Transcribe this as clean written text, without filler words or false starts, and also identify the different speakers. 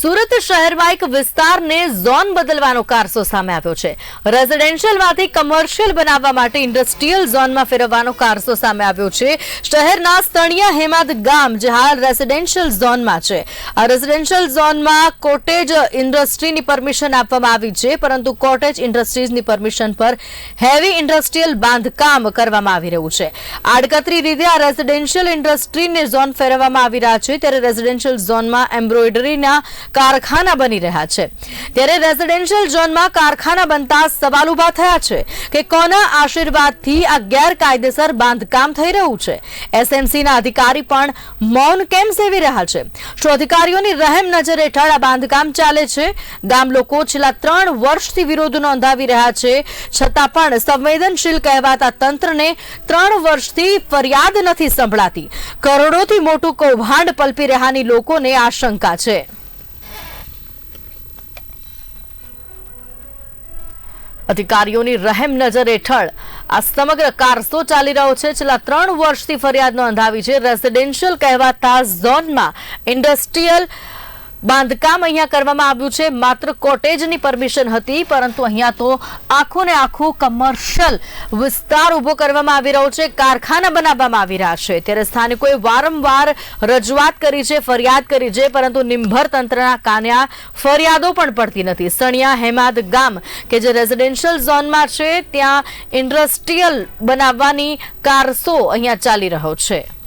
Speaker 1: સુરત શહેરમાં એક વિસ્તારને ઝોન બદલવાનો કારસો સામે આવ્યો છે। રેઝિડેન્શિયલમાંથી કમર્શિયલ બનાવવા માટે ઇન્ડસ્ટ્રીયલ ઝોનમાં ફેરવવાનો કારસો સામે આવ્યો છે। શહેરના સ્થળીય હેમાદ ગામ જે હાલ રેઝિડેન્શિયલ ઝોનમાં છે। આ રેઝિડેન્શિયલ ઝોનમાં કોટેજ ઇન્ડસ્ટ્રીની પરમિશન આપવામાં આવી છે, પરંતુ કોટેજ ઇન્ડસ્ટ્રીઝની પરમિશન પર હેવી ઇન્ડસ્ટ્રીયલ બાંધકામ કરવામાં આવી રહ્યું છે। આડકતરી રીતે આ રેઝિડેન્શિયલ ઇન્ડસ્ટ્રીને ઝોન ફેરવવામાં આવી રહ્યા છે, ત્યારે રેઝિડેન્શિયલ ઝોનમાં એમ્બ્રોઇડરીના कारखाना बनी रहा है। त्यारे रेजिडेंशियल जोन में कारखाना बनता सवाल उभा थया छे कि कोना आशीर्वादथी आ गैरकायदेसर बांधकाम थई रह्युं छे। एसएमसी ना अधिकारी पण मौन केम सेवी रह्या छे? शुं अधिकारीओनी रहम नजर हेठळ आ बांधकाम चाले छे? गाम लोको छेल्ला 3 वर्षथी विरोध नोंधावी रह्या छे, छतां पण संवेदनशील कहेवाता तंत्रने 3 वर्षथी फरियाद नथी संभळाती। करोड़ोथी मोटुं कौभांड पलपी रह्यानी लोकोने आशंका छे। अधिकारीओनी रहम नजर हेठळ आ समग्र कारસો ચાલી રહ્યો છે। છેલ્લા 3 વર્ષથી ફરિયાદ નોંધાવી છે। રેઝિડેન્શિયલ કહેવાતા ઝોનમાં ઇન્ડસ્ટ્રીયલ બાંધકામ અહીંયા કરવામાં આવ્યું છે। માત્ર કોટેજની પરમિશન હતી, પરંતુ અહીંયા તો આખું ને આખું કમર્શિયલ વિસ્તાર ઉભો કરવામાં આવી રહ્યો છે, કારખાના બનાવવામાં આવી રહ્યા છે। ત્યારે સ્થાનિકોએ વારંવાર રજૂઆત કરી છે, ફરિયાદ કરી છે, પરંતુ નિંભર તંત્રના કાને આ ફરિયાદો પણ પડતી નથી। સણિયા હેમાદ ગામ કે જે રેઝિડેન્શિયલ ઝોનમાં છે, ત્યાં ઇન્ડસ્ટ્રીયલ બનાવવાની કારસો અહીંયા ચાલી રહ્યો છે।